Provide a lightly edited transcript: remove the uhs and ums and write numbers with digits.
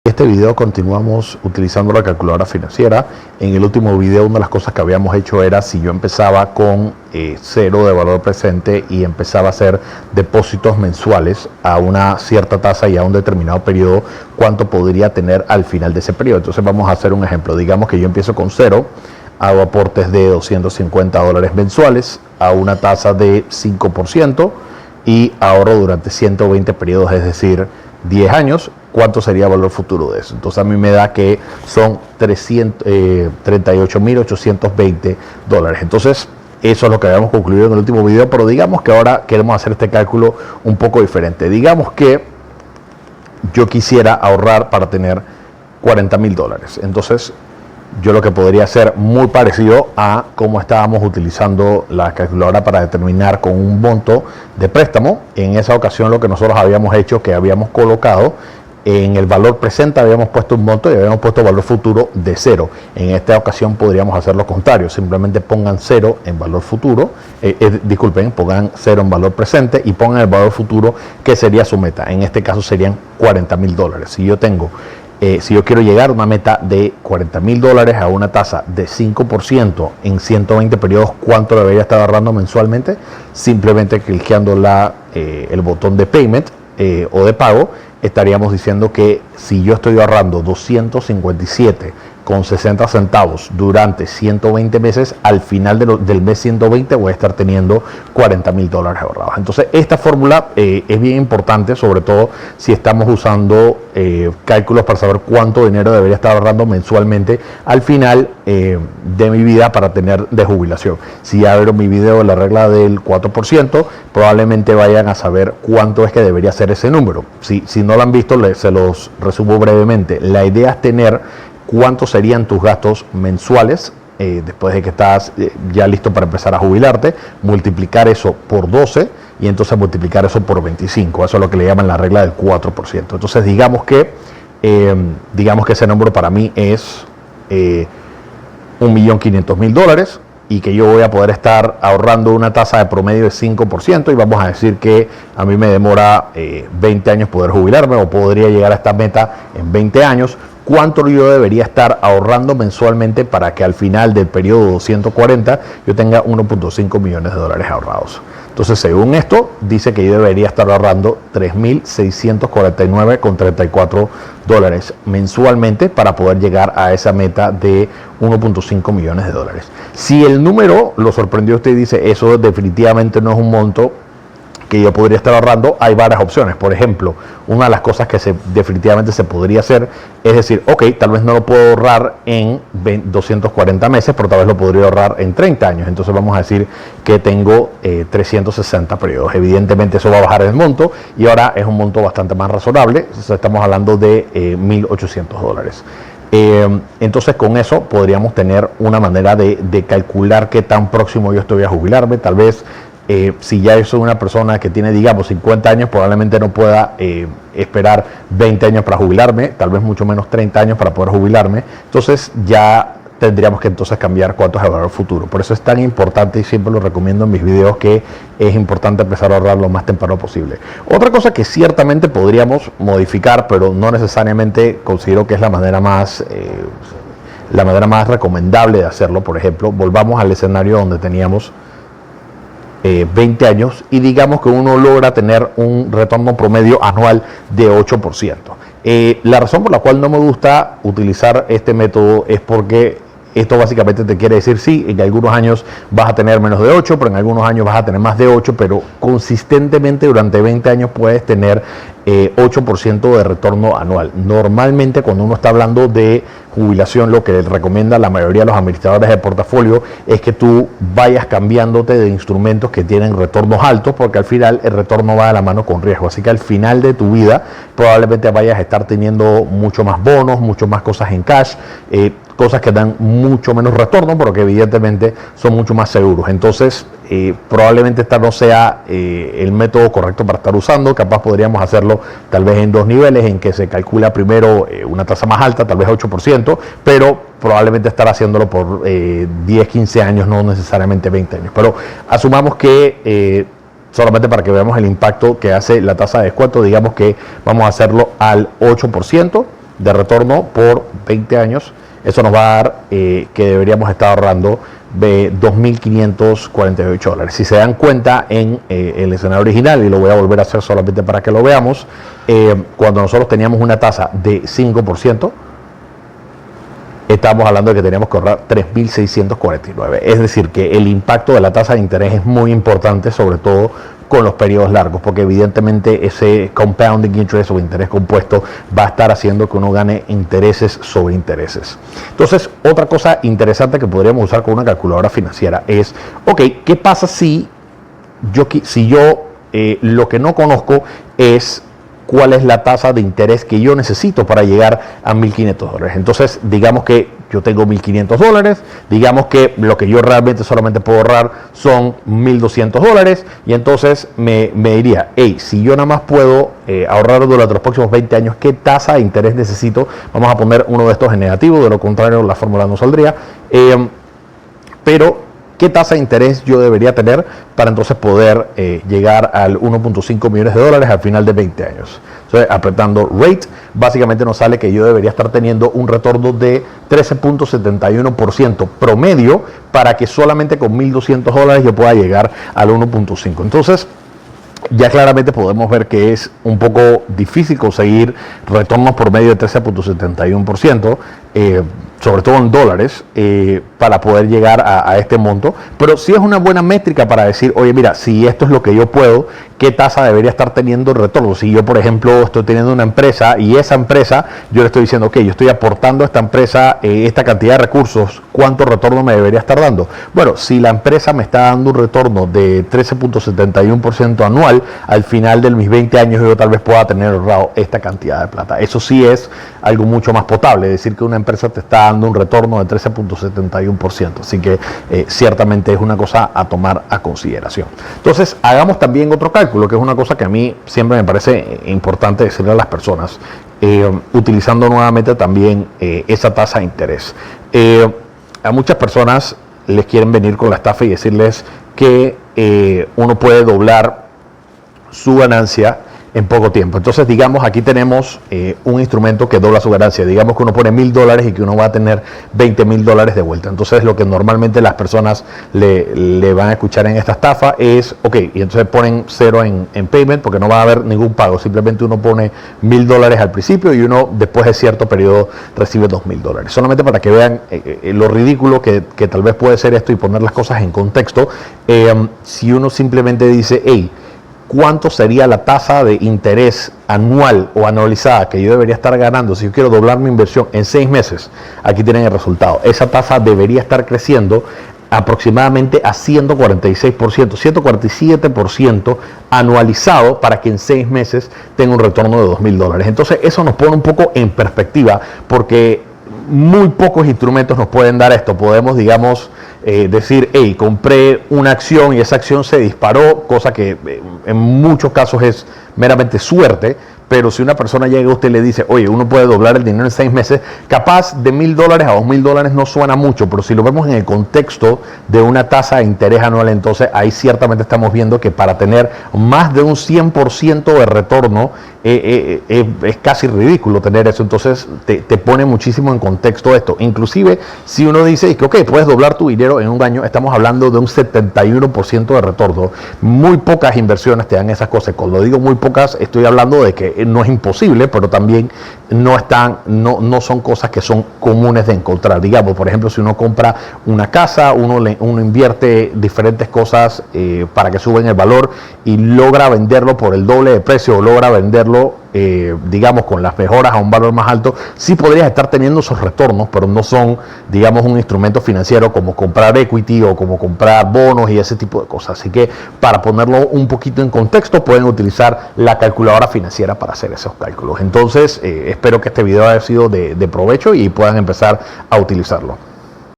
Este video continuamos utilizando la calculadora financiera. En el último video una de las cosas que habíamos hecho era si yo empezaba con cero de valor presente y empezaba a hacer depósitos mensuales a una cierta tasa y a un determinado periodo, cuánto podría tener al final de ese periodo. Entonces vamos a hacer un ejemplo. Digamos que yo empiezo con cero, hago aportes de $250 mensuales a una tasa de 5% y ahorro durante 120 periodos, es decir, 10 años. ¿Cuánto sería el valor futuro de eso? Entonces a mí me da que son $38.820. Entonces eso es lo que habíamos concluido en el último video, pero digamos que ahora queremos hacer este cálculo un poco diferente. Digamos que yo quisiera ahorrar para tener $40.000. Entonces yo lo que podría hacer muy parecido a cómo estábamos utilizando la calculadora para determinar con un monto de préstamo. En esa ocasión lo que nosotros habíamos hecho, que habíamos colocado en el valor presente, habíamos puesto un monto y habíamos puesto valor futuro de 0. En esta ocasión podríamos hacer lo contrario, simplemente pongan 0 en valor futuro, pongan 0 en valor presente y pongan el valor futuro que sería su meta. En este caso serían $40.000. Si yo quiero llegar a una meta de $40.000 a una tasa de 5% en 120 periodos, ¿cuánto debería estar ahorrando mensualmente? Simplemente cliqueando el botón de payment o de pago, estaríamos diciendo que si yo estoy ahorrando 257,60 centavos durante 120 meses, al final del mes 120 voy a estar teniendo $40.000 ahorrados. Entonces esta fórmula es bien importante, sobre todo si estamos usando cálculos para saber cuánto dinero debería estar ahorrando mensualmente al final de mi vida para tener de jubilación. Si ya vieron mi video de la regla del 4%, probablemente vayan a saber cuánto es que debería ser ese número. Si no lo han visto, se los resumo brevemente. La idea es tener cuántos serían tus gastos mensuales después de que estás ya listo para empezar a jubilarte, multiplicar eso por 12 y entonces multiplicar eso por 25. Eso es lo que le llaman la regla del 4%. Entonces digamos que ese número para mí es $1.500.000 y que yo voy a poder estar ahorrando una tasa de promedio de 5%, y vamos a decir que a mí me demora 20 años poder jubilarme, o podría llegar a esta meta en 20 años. ¿Cuánto yo debería estar ahorrando mensualmente para que al final del periodo 240 yo tenga $1.5 millones ahorrados? Entonces, según esto, dice que yo debería estar ahorrando $3.649,34 mensualmente para poder llegar a esa meta de $1.5 millones. Si el número lo sorprendió a usted y dice, eso definitivamente no es un monto que yo podría estar ahorrando, hay varias opciones. Por ejemplo, una de las cosas que definitivamente se podría hacer es decir, ok, tal vez no lo puedo ahorrar en 240 meses, pero tal vez lo podría ahorrar en 30 años. Entonces vamos a decir que tengo 360 periodos. Evidentemente eso va a bajar el monto y ahora es un monto bastante más razonable. Entonces estamos hablando de $1.800. Entonces con eso podríamos tener una manera de calcular qué tan próximo yo estoy a jubilarme. Tal vez si ya yo soy una persona que tiene, digamos, 50 años, probablemente no pueda esperar 20 años para jubilarme, tal vez mucho menos 30 años para poder jubilarme. Entonces ya tendríamos que entonces cambiar cuánto es el valor futuro. Por eso es tan importante, y siempre lo recomiendo en mis videos, que es importante empezar a ahorrar lo más temprano posible. Otra cosa que ciertamente podríamos modificar, pero no necesariamente considero que es la manera más recomendable de hacerlo. Por ejemplo, volvamos al escenario donde teníamos 20 años y digamos que uno logra tener un retorno promedio anual de 8%. La razón por la cual no me gusta utilizar este método es porque esto básicamente te quiere decir, sí, en algunos años vas a tener menos de 8, pero en algunos años vas a tener más de 8, pero consistentemente durante 20 años puedes tener 8% de retorno anual. Normalmente cuando uno está hablando de jubilación, lo que recomienda la mayoría de los administradores de portafolio es que tú vayas cambiándote de instrumentos que tienen retornos altos, porque al final el retorno va de la mano con riesgo. Así que al final de tu vida probablemente vayas a estar teniendo mucho más bonos, mucho más cosas en cash, cosas que dan mucho menos retorno, pero que evidentemente son mucho más seguros. Entonces probablemente esta no sea el método correcto para estar usando. Capaz podríamos hacerlo tal vez en dos niveles, en que se calcula primero una tasa más alta, tal vez 8%, pero probablemente estar haciéndolo por 10, 15 años, no necesariamente 20 años. Pero asumamos que solamente para que veamos el impacto que hace la tasa de descuento, digamos que vamos a hacerlo al 8%. de retorno por 20 años. Eso nos va a dar que deberíamos estar ahorrando de $2.548. Si se dan cuenta en el escenario original, y lo voy a volver a hacer solamente para que lo veamos, cuando nosotros teníamos una tasa de 5%, estamos hablando de que teníamos que ahorrar 3.649. Es decir, que el impacto de la tasa de interés es muy importante, sobre todo con los periodos largos, porque evidentemente ese compounding interest o interés compuesto va a estar haciendo que uno gane intereses sobre intereses. Entonces, otra cosa interesante que podríamos usar con una calculadora financiera es, ok, ¿qué pasa si yo lo que no conozco es cuál es la tasa de interés que yo necesito para llegar a $1.500? Entonces, digamos que yo tengo $1.500, digamos que lo que yo realmente solamente puedo ahorrar son $1.200, y entonces me diría, hey, si yo nada más puedo ahorrar durante los próximos 20 años, ¿qué tasa de interés necesito? Vamos a poner uno de estos en negativo, de lo contrario la fórmula no saldría, pero ¿qué tasa de interés yo debería tener para entonces poder llegar al 1.5 millones de dólares al final de 20 años? Entonces, apretando rate, básicamente nos sale que yo debería estar teniendo un retorno de 13.71% promedio para que solamente con $1.200 yo pueda llegar al 1.5. Entonces, ya claramente podemos ver que es un poco difícil conseguir retornos por medio de 13.71%, sobre todo en dólares, para poder llegar a este monto, pero sí es una buena métrica para decir, oye, mira, si esto es lo que yo puedo, ¿qué tasa debería estar teniendo el retorno? Si yo, por ejemplo, estoy teniendo una empresa y esa empresa, yo le estoy diciendo, ok, yo estoy aportando a esta empresa esta cantidad de recursos, ¿cuánto retorno me debería estar dando? Bueno, si la empresa me está dando un retorno de 13.71% anual, al final de mis 20 años yo tal vez pueda tener ahorrado esta cantidad de plata. Eso sí es algo mucho más potable, decir que una empresa te está dando un retorno de 13.71%. Así que ciertamente es una cosa a tomar a consideración. Entonces, hagamos también otro cálculo, que es una cosa que a mí siempre me parece importante decirle a las personas, utilizando nuevamente también esa tasa de interés. A muchas personas les quieren venir con la estafa y decirles que uno puede doblar su ganancia en poco tiempo. Entonces, digamos, aquí tenemos un instrumento que dobla su ganancia. Digamos que uno pone $1.000 y que uno va a tener $20.000 de vuelta. Entonces, lo que normalmente las personas le van a escuchar en esta estafa es, ok, y entonces ponen 0 en payment porque no va a haber ningún pago. Simplemente uno pone $1.000 al principio y uno después de cierto periodo recibe $2.000. Solamente para que vean lo ridículo que tal vez puede ser esto y poner las cosas en contexto. Si uno simplemente dice, hey, ¿cuánto sería la tasa de interés anual o anualizada que yo debería estar ganando si yo quiero doblar mi inversión en 6 meses? Aquí tienen el resultado. Esa tasa debería estar creciendo aproximadamente a 146%, 147% anualizado para que en 6 meses tenga un retorno de $2.000. Entonces, eso nos pone un poco en perspectiva porque muy pocos instrumentos nos pueden dar esto. Podemos, digamos, decir, hey, compré una acción y esa acción se disparó, cosa que en muchos casos es meramente suerte. Pero si una persona llega a usted y le dice, oye, uno puede doblar el dinero en 6 meses, capaz de $1.000 a $2.000 no suena mucho, pero si lo vemos en el contexto de una tasa de interés anual, entonces ahí ciertamente estamos viendo que para tener más de un 100% de retorno es casi ridículo tener eso. Entonces te pone muchísimo en contexto esto. Inclusive si uno dice que ok, puedes doblar tu dinero en un año, estamos hablando de un 71% de retorno. Muy pocas inversiones te dan esas cosas. Cuando digo muy pocas, estoy hablando de que no es imposible, pero también no son cosas que son comunes de encontrar. Digamos, por ejemplo, si uno compra una casa, uno invierte diferentes cosas para que suban el valor y logra venderlo por el doble de precio o logra venderlo digamos con las mejoras a un valor más alto, sí podrías estar teniendo esos retornos, pero no son, digamos, un instrumento financiero como comprar equity o como comprar bonos y ese tipo de cosas. Así que para ponerlo un poquito en contexto, pueden utilizar la calculadora financiera para hacer esos cálculos. Entonces, espero que este video haya sido de provecho y puedan empezar a utilizarlo.